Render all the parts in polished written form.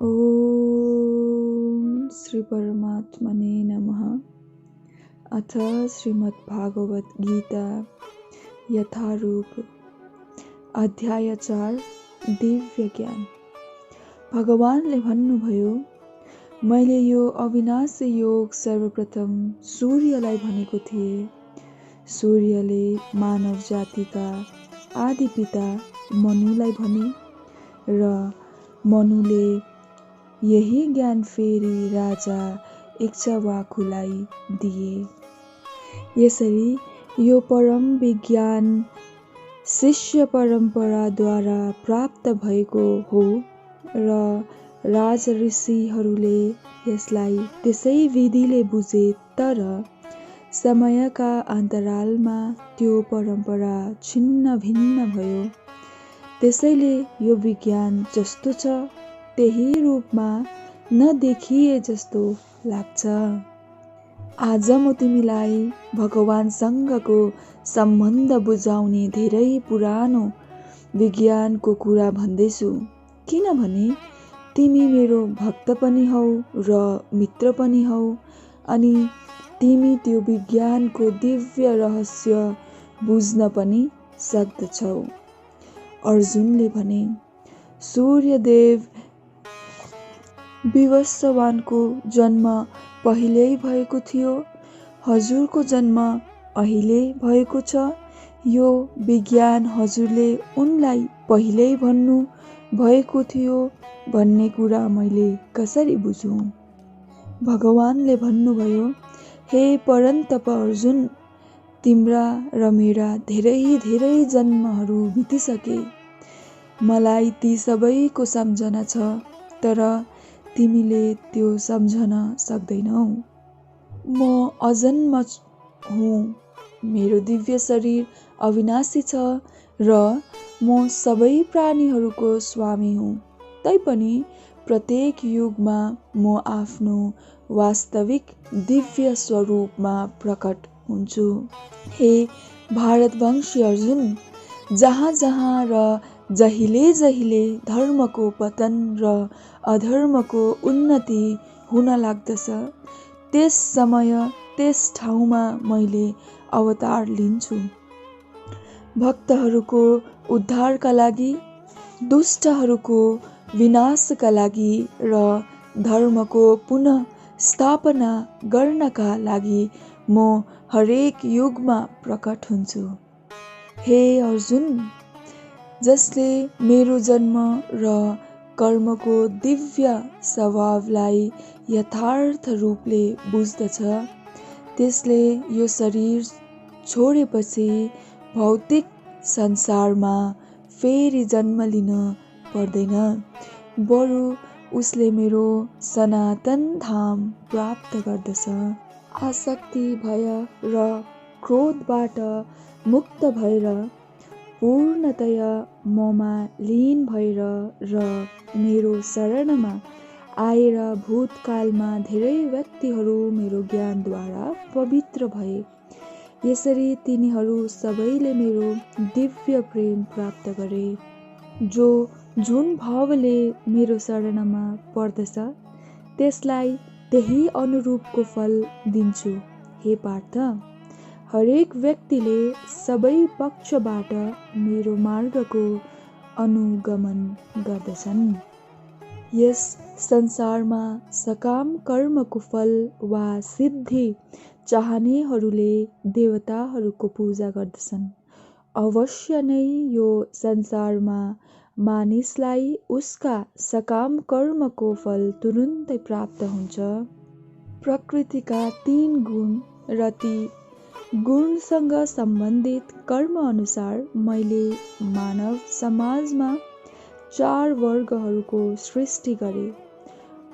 ओम श्री परमात्मने नमः। अथ श्रीमद्भागवत गीता यथारूप अध्याय 4 दिव्य ज्ञान। भगवानले भन्नुभयो, मैले यो अविनाशी योग सर्वप्रथम सूर्यलाई भनेको थिएँ। सूर्यले मानव जातिका आदि पिता मनुलाई भने र मनुले यही ज्ञान फेरि राजा इक्ष्वाकुलाई दिए। यसरी यो परम विज्ञान शिष्य परम्पराद्वारा प्राप्त भएको हो र राज ऋषिहरूले यसलाई त्यसै विधिले बुझे, तर समयका अन्तरालमा त्यो परम्परा छिन्न भिन्न भयो। त्यसैले यो विज्ञान जस्तो छ त्यही रूपमा नदेखिए जस्तो लाग्छ। आज म तिमीलाई भगवानसँगको सम्बन्ध बुझाउने धेरै पुरानो विज्ञानको कुरा भन्दैछु, किनभने तिमी मेरो भक्त पनि हौ र मित्र पनि हौ, अनि तिमी त्यो विज्ञानको दिव्य रहस्य बुझ्न पनि सक्दछौ। अर्जुनले भने, सूर्यदेव विवस्वानको जन्म पहिल्यै भएको थियो, हजुरको जन्म अहिले भएको छ। यो विज्ञान हजुरले उनलाई पहिल्यै भन्नु भएको थियो भन्ने कुरा मैले कसरी बुझुँ? भगवानले भन्नुभयो, हे परन्तप अर्जुन, तिम्रा र मेरा धेरै धेरै जन्महरू बितिसके। मलाई ती सबैको सम्झना छ, तर तिमीले त्यो सम्झन सक्दैनौ। म अजन्म हुँ, मेरो दिव्य शरीर अविनाशी छ र म सबै प्राणीहरूको स्वामी हुँ। तैपनि प्रत्येक युगमा म आफ्नो वास्तविक दिव्य स्वरूपमा प्रकट हुन्छु। हे भारतवंशी अर्जुन, जहाँ जहाँ र जहिले जहिले धर्मको पतन र अधर्मको उन्नति हुन लाग्दछ, त्यस समय त्यस ठाउँमा मैले अवतार लिन्छु। भक्तहरूको उद्धारका लागि, दुष्टहरूको विनाशका लागि र धर्मको पुनः स्थापना गर्नका लागि म हरेक युगमा प्रकट हुन्छु। हे अर्जुन, जसले मेरो जन्म र कर्मको दिव्य स्वभावलाई यथार्थ रूपले बुझ्दछ, त्यसले यो शरीर छोडेपछि भौतिक संसारमा फेरि जन्म लिन पर्दैन, बरु उसले मेरो सनातन धाम प्राप्त गर्दछ। आसक्ति, भय र क्रोधबाट मुक्त भएर पूर्णतया ममा लीन भएर र मेरो शरणमा आएर भूतकालमा धेरै व्यक्तिहरू मेरो ज्ञानद्वारा पवित्र भए। यसरी तिनीहरू सबैले मेरो दिव्य प्रेम प्राप्त गरे। जो जुन भावले मेरो शरणमा पर्दछ, त्यसलाई त्यही अनुरूपको फल दिन्छु। हे पार्थ, हरेक व्यक्तिले सबै पक्षबाट मेरो मार्गको अनुगमन गर्दछन्। यस संसारमा सकाम कर्मको फल वा सिद्धि चाहनेहरूले देवताहरूको पूजा गर्दछन्। अवश्य नै यो संसारमा मानिसलाई उसका सकाम कर्मको फल तुरुन्तै प्राप्त हुन्छ। प्रकृतिका 3 गुण र ती गुणसँग सम्बन्धित कर्म अनुसार मैले मानव समाजमा 4 वर्गहरूको सृष्टि गरे।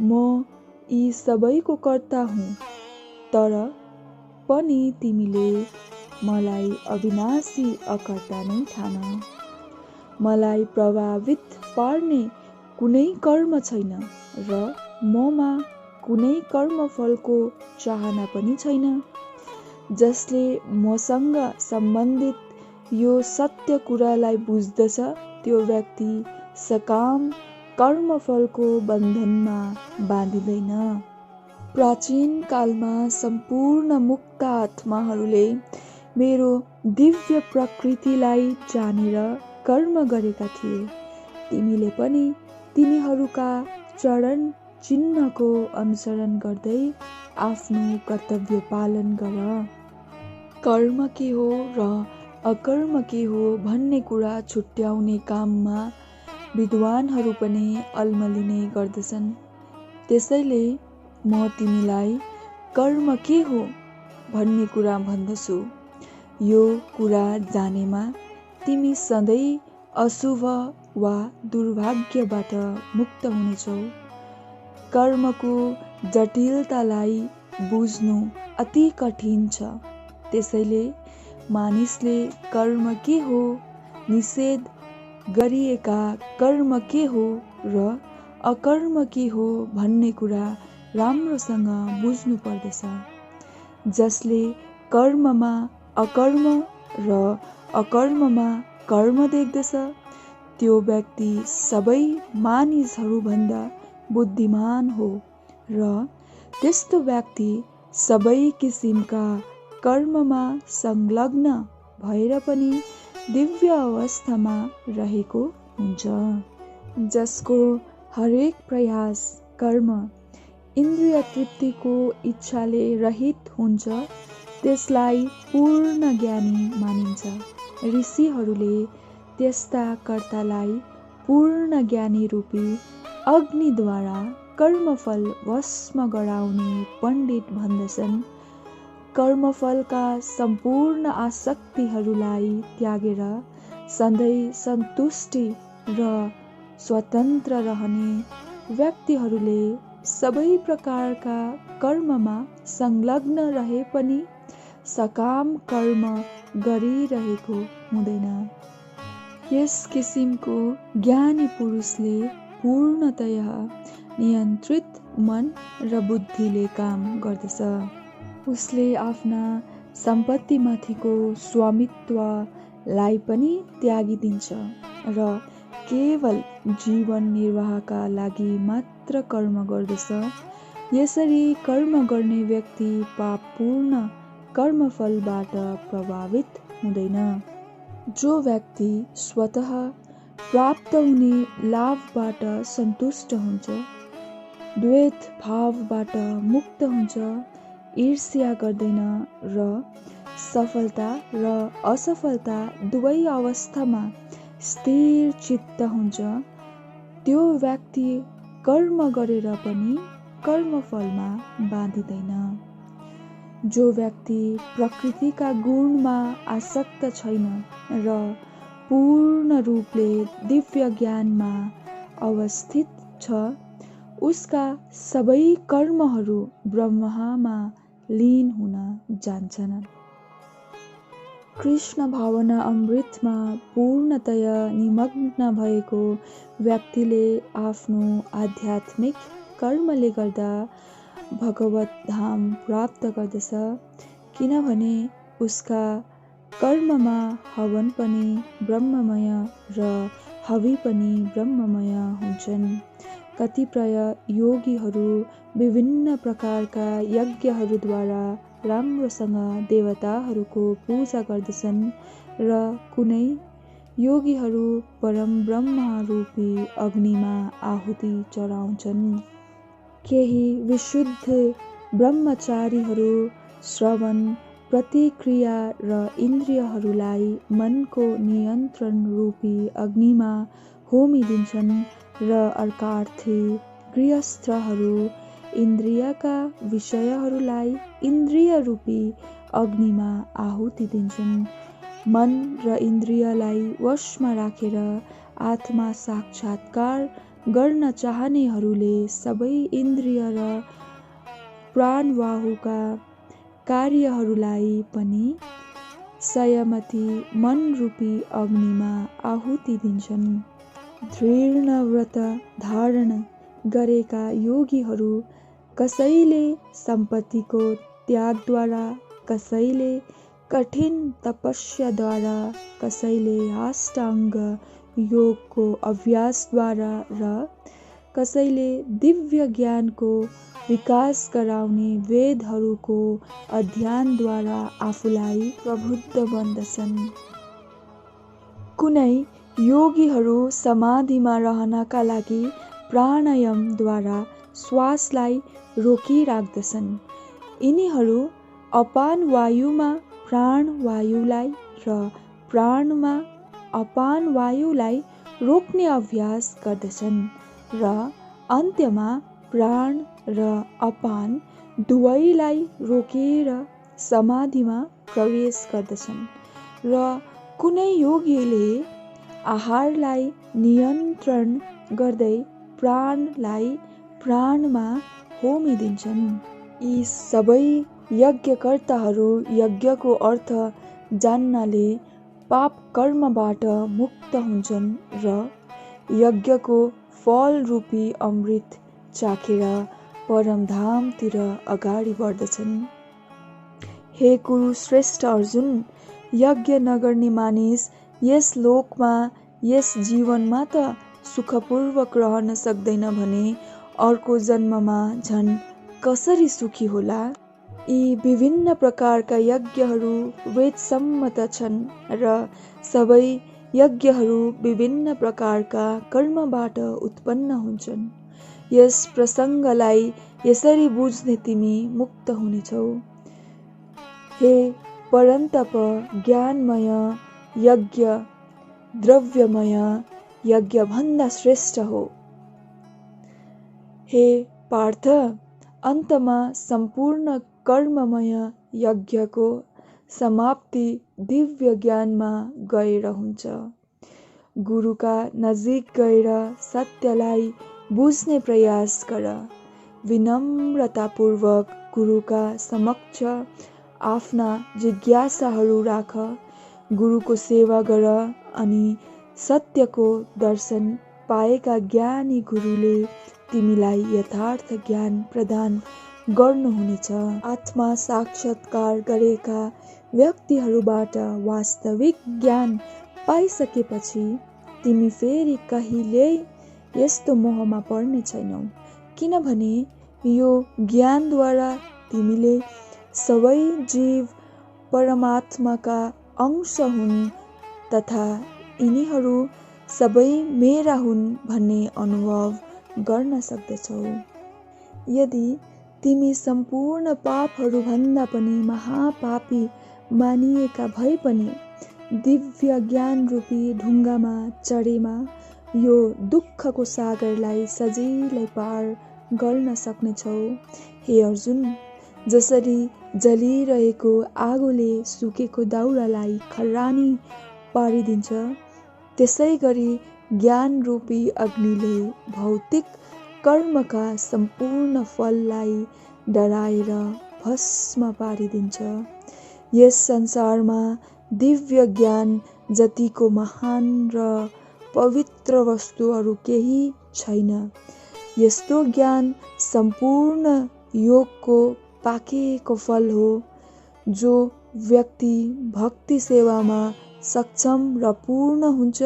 म यी सबैको कर्ता हुँ, तर पनि तिमीले मलाई अविनाशी अकर्ता नै ठान। मलाई प्रभावित पार्ने कुनै कर्म छैन र ममा कुनै कर्मफलको चाहना पनि छैन। जसले मसँग सम्बन्धित यो सत्य कुरालाई बुझ्दछ, त्यो व्यक्ति सकाम कर्मफलको बन्धनमा बाँधिँदैन। प्राचीन कालमा सम्पूर्ण मुक्त आत्माहरूले मेरो दिव्य प्रकृतिलाई जानेर कर्म गरेका थिए। तिमीले पनि तिनीहरूका चरण चिन्हको अनुसरण गर्दै आफ्नो कर्तव्य पालन गर। कर्म के हो र अकर्म के हो भन्ने कुरा छुट्याउने काममा विद्वानहरू पनि अल्मलिने गर्दछन्। त्यसैले म तिमीलाई कर्म के हो भन्ने कुरा भन्दछु। यो कुरा जानेमा तिमी सधैँ अशुभ वा दुर्भाग्यबाट मुक्त हुनेछौ। कर्मको जटिलतालाई बुझ्नु अति कठिन छ। त्यसैले मानिसले कर्म के हो, निषेध गरिएका कर्म के हो र अकर्म के हो भन्ने कुरा राम्रोसँग बुझ्नु पर्दछ। जसले कर्ममा अकर्म र अकर्ममा कर्म देख्दछ त्यो व्यक्ति सबै मानिसहरूभन्दा बुद्धिमान हो र त्यस्तो व्यक्ति सबै किसिमका कर्ममा संलग्न भएर पनि दिव्य अवस्थामा रहेको हुन्छ। जसको हरेक प्रयास कर्म इन्द्रिय तृप्तिको इच्छाले रहित हुन्छ त्यसलाई पूर्ण ज्ञानी मानिन्छ। ऋषिहरूले त्यस्ता कर्तालाई पूर्ण ज्ञानी रूपी अग्निद्वारा कर्मफल भस्म गराउने पण्डित भन्दछन्। कर्मफलका सम्पूर्ण आसक्तिहरूलाई त्यागेर सधैँ सन्तुष्टि र स्वतन्त्र रहने व्यक्तिहरूले सबै प्रकारका कर्ममा संलग्न रहे पनि सकाम कर्म गरिरहेको हुँदैन। यस किसिमको ज्ञानी पुरुषले पूर्णतया नियन्त्रित मन र बुद्धिले काम गर्दछ। उसले आफ्ना सम्पत्तिमाथिको स्वामित्वलाई पनि त्यागिदिन्छ र केवल जीवन निर्वाहका लागि मात्र कर्म गर्दछ। यसरी कर्म गर्ने व्यक्ति पापपूर्ण कर्मफलबाट प्रभावित हुँदैन। जो व्यक्ति स्वतः प्राप्त हुने लाभबाट सन्तुष्ट हुन्छ, द्वैत भावबाट मुक्त हुन्छ, ईर्ष्या गर्दैन र सफलता र असफलता दुवै अवस्थामा स्थिर चित्त हुन्छ, त्यो व्यक्ति कर्म गरेर पनि कर्मफलमा बाँधिँदैन। जो व्यक्ति प्रकृतिका गुणमा आसक्त छैन र पूर्ण रूपले दिव्य ज्ञानमा अवस्थित छ, उसका सबै कर्महरू ब्रह्ममा लीन हुन जान्छन्। कृष्ण भावना अमृतमा पूर्णतया निमग्न भएको व्यक्तिले आफ्नो आध्यात्मिक कर्मले गर्दा भगवत धाम प्राप्त गर्दछ। किनभने उसका कर्ममा हवन पनि ब्रह्ममय र हवि पनि ब्रह्ममय हुन्छन्। कतिपय योगीहरू विभिन्न प्रकारका यज्ञहरूद्वारा राम्रोसँग देवताहरूको पूजा गर्दछन् र कुनै योगीहरू परम ब्रह्म रूपी अग्निमा आहुति चढाउँछन्। केही विशुद्ध ब्रह्मचारीहरू श्रवण, प्रतिक्रिया र इन्द्रियहरूलाई मनको नियन्त्रण रूपी अग्निमा होमिदिन्छन् र अर्कार्थी गृहस्थहरू इन्द्रियका विषयहरूलाई इन्द्रिय रूपी अग्निमा आहुति दिन्छन्। मन र इन्द्रियलाई वशमा राखेर आत्मा साक्षात्कार गर्न चाहनेहरूले सबै इन्द्रिय र प्राणवायुका कार्यहरूलाई पनि संयमती मन रूपी अग्निमा आहुति दिन्छन्। दृढ व्रत धारण गरेका योगीहरू कसैले सम्पत्तिको त्यागद्वारा, कसैले कठिन तपस्याद्वारा, कसैले अष्टाङ्ग योगको अभ्यासद्वारा र कसैले दिव्य ज्ञानको विकास गराउने वेदहरूको अध्ययनद्वारा आफूलाई प्रबुद्ध बन्दछन्। कुनै योगीहरू समाधिमा रहनका लागि प्राणायामद्वारा श्वासलाई रोकिराख्दछन्। यिनीहरू अपान वायुमा प्राणवायुलाई र प्राणमा अपान वायुलाई रोक्ने अभ्यास गर्दछन् र अन्त्यमा प्राण र अपान दुवैलाई रोकेर समाधिमा प्रवेश गर्दछन्। र कुनै योगीले आहारलाई नियन्त्रण गर्दै प्राणलाई प्राणमा होमिदिन्छन्। यी सबै यज्ञकर्ताहरू यज्ञको अर्थ जान्नाले पाप कर्मबाट मुक्त हुन्छन् र यज्ञको फल रूपी अमृत चाखेर परमधामतिर अगाडि बढ्दछन्। हे कुरु श्रेष्ठ अर्जुन, यज्ञ नगर्ने मानिस यस लोकमा यस जीवनमा त सुखपूर्वक रहन सक्दैन भने अर्को जन्ममा झन् कसरी सुखी होला। यी विभिन्न प्रकारका यज्ञहरू वेदसम्मत छन् र सबै यज्ञहरू विभिन्न प्रकारका कर्मबाट उत्पन्न हुन्छन्। यस प्रसङ्गलाई यसरी बुझ्ने तिमी मुक्त हुनेछौ। हे परन्तप, ज्ञानमय यज्ञ द्रव्यमय यज्ञभन्दा श्रेष्ठ हो। हे पार्थ, अन्तमा सम्पूर्ण कर्ममय यज्ञको समाप्ति दिव्य ज्ञानमा गएर हुन्छ। गुरुका नजिक गएर सत्यलाई बुझ्ने प्रयास गर। विनम्रतापूर्वक गुरुका समक्ष आफ्ना जिज्ञासाहरू राख। गुरुको सेवा गर अनि सत्यको दर्शन पाएका ज्ञानी गुरुले तिमीलाई यथार्थ ज्ञान प्रदान गर्नुहुनेछ। आत्मा साक्षात्कार गरेका व्यक्तिहरूबाट वास्तविक ज्ञान पाइसकेपछि तिमी फेरि कहिल्यै यस्तो मोहमा पर्ने छैनौ, किनभने यो ज्ञानद्वारा तिमीले सबै जीव परमात्माका अंश हुन् तथा यिनीहरू सबै मेरा हुन् भन्ने अनुभव गर्न सक्दछौ। यदि तिमी सम्पूर्ण पापहरूभन्दा पनि महापापी मानिएका भए पनि दिव्य ज्ञान रूपी ढुङ्गामा चढेमा यो दुःखको सागरलाई सजिलै पार गर्न सक्नेछौ। हे अर्जुन, जसरी जलिरहेको आगोले सुकेको दाउरालाई खरानी पारिदिन्छ, त्यसै गरी ज्ञान रूपी अग्निले भौतिक कर्मका सम्पूर्ण फललाई डराएर भस्म पारिदिन्छ। यस संसारमा दिव्य ज्ञान जतिको महान र पवित्र वस्तुहरू केही छैन। यस्तो ज्ञान सम्पूर्ण योगको पाकेको फल हो। जो व्यक्ति भक्ति सेवामा सक्षम र पूर्ण हुन्छ,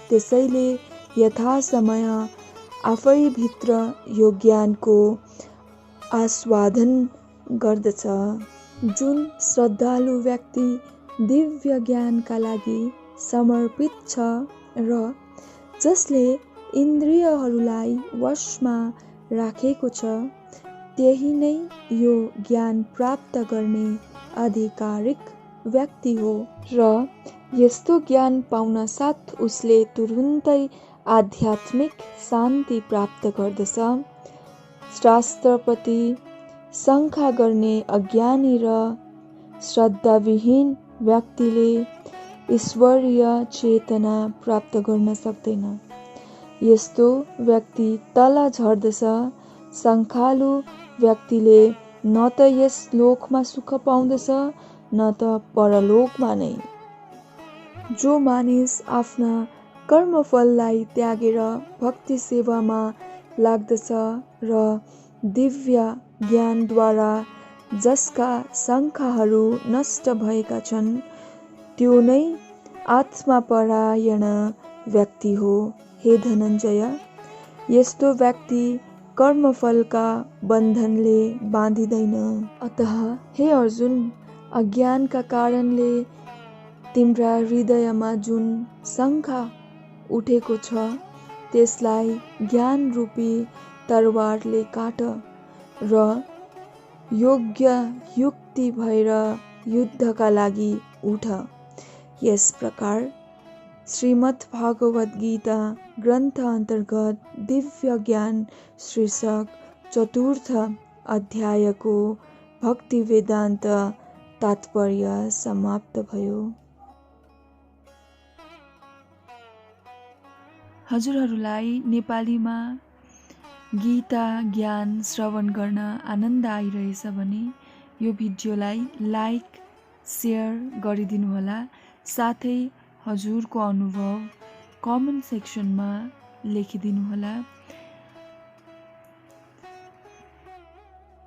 त्यसैले यथासमय आफैभित्र यो ज्ञानको आस्वादन गर्दछ। जुन श्रद्धालु व्यक्ति दिव्य ज्ञानका लागि समर्पित छ र जसले इन्द्रियहरूलाई वशमा राखेको छ, त्यही नै यो ज्ञान प्राप्त गर्ने आधिकारिक व्यक्ति हो र यस्तो ज्ञान पाउन साथ उसले तुरुन्तै आध्यात्मिक शान्ति प्राप्त गर्दछ। शास्त्रप्रति शङ्का गर्ने अज्ञानी र श्रद्धाविहीन व्यक्तिले ईश्वरीय चेतना प्राप्त गर्न सक्दैन। यस्तो व्यक्ति तल झर्दछ। शङ्कालु व्यक्तिले न त यस लोकमा सुख पाउँदछ न त परलोकमा नै। जो मानिस आफ्ना कर्मफललाई त्यागेर भक्ति सेवामा लाग्दछ र दिव्य ज्ञानद्वारा जसका शङ्काहरू नष्ट भएका छन्, त्यो नै आत्मपरायण व्यक्ति हो हे धनञ्जय। यस्तो व्यक्ति कर्मफलका बन्धनले बाँधिँदैन। अतः हे अर्जुन, अज्ञानका कारणले तिम्रा हृदयमा जुन शङ्का उठेको छ त्यसलाई ज्ञान रूपी तरवारले काट र योग्य युक्ति भएर युद्धका लागि उठ। यस प्रकार श्रीमद् भागवत गीता ग्रन्थ अन्तर्गत दिव्य ज्ञान शीर्षक चतुर्थ अध्यायको भक्ति वेदान्त तात्पर्य समाप्त भयो। हजुरहरूलाई नेपालीमा गीता ज्ञान श्रवण गर्न आनन्द आइरहेछ भने यो भिडियोलाई लाइक सेयर गरिदिनुहोला। साथै हजुरको अनुभव कमेन्ट सेक्सनमा लेखिदिनुहोला।